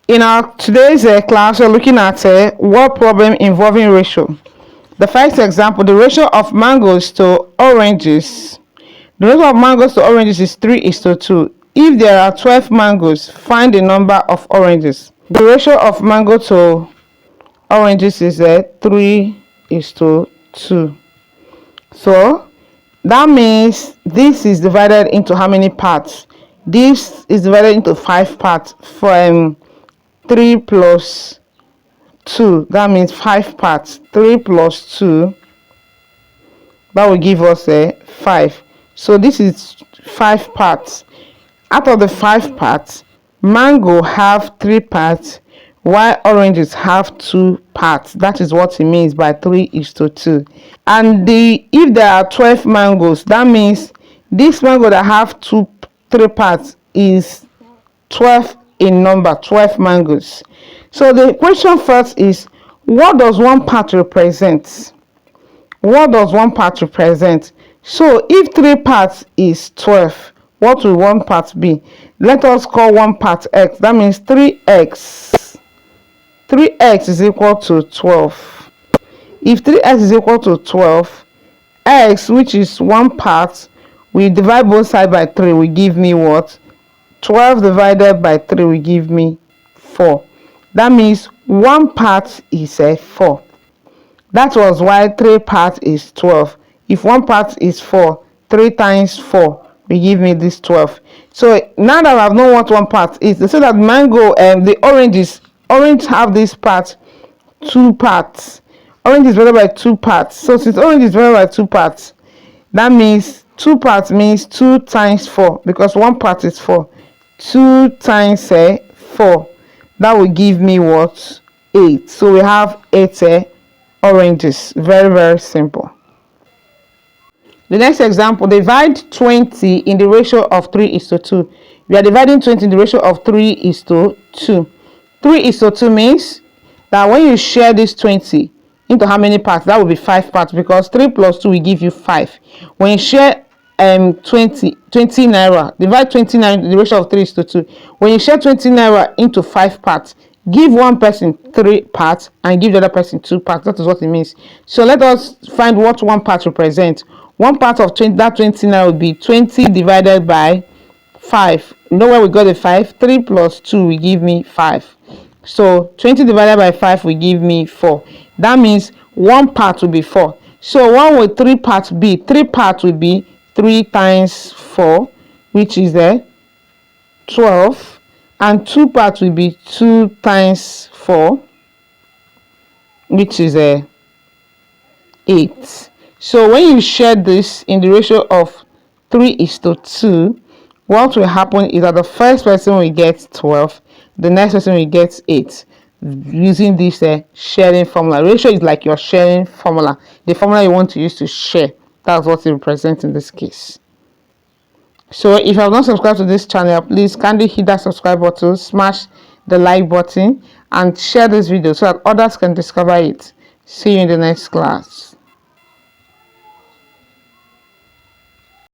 In our today's class, we're looking at word problem involving ratio. The first example, the ratio of mangoes to oranges. The ratio of mangoes to oranges is 3:2. If there are 12 mangoes, find the number of oranges. The ratio of mango to oranges is 3:2. So that means this is divided into how many parts? This is divided into 5 parts. From 3 plus 2, that means 5 parts. 3 plus 2, that will give us 5. So this is 5 parts. Out of the 5 parts, mango have 3 parts, while oranges have 2 parts. That is what it means by 3:2. And if there are 12 mangoes, that means this mango that have 3 parts is 12 in number, 12 mangoes. So the question first is, what does one part represent? What does one part represent? So if 3 parts is 12, what will one part be? Let us call one part x. That means 3x. 3x is equal to 12. If 3x is equal to 12, x, which is one part, we divide both sides by 3, will give me what? 12 divided by 3 will give me 4. That means one part is 4. That was why 3 parts is 12. If one part is 4, 3 times 4 will give me this 12. So now that I know what one part is, they say that mango and the orange have this part, 2 parts. Orange is divided by 2 parts. So since orange is divided by 2 parts, that means 2 parts means 2 times 4, because one part is 4. 2 times 4, that will give me what? 8. So we have 8 oranges. Very, very simple. The next example, divide 20 in the ratio of 3:2. We are dividing 20 in the ratio of 3:2. 3:2 means that when you share this 20 into how many parts? That will be 5 parts, because 3 plus 2 will give you 5. When you share 20 naira, divide 20 naira in the ratio of 3:2. When you share 20 naira into 5 parts, give one person 3 parts and give the other person 2 parts. That is what it means. So let us find what one part represents. One part of 20, that 20 naira would be 20 divided by 5. You know where we got the 5? 3 plus 2 will give me 5. So 20 divided by 5 will give me 4. That means one part will be 4. So what will 3 parts be? 3 parts will be 3 times 4, which is 12. And 2 parts will be 2 times 4, which is 8. So when you share this in the ratio of 3:2, what will happen is that the first person will get 12, the next person will get 8, using this sharing formula. Ratio is like your sharing formula, the formula you want to use to share. That's what it represents in this case. So if you have not subscribed to this channel, please kindly hit that subscribe button, smash the like button, and share this video so that others can discover it. See you in the next class.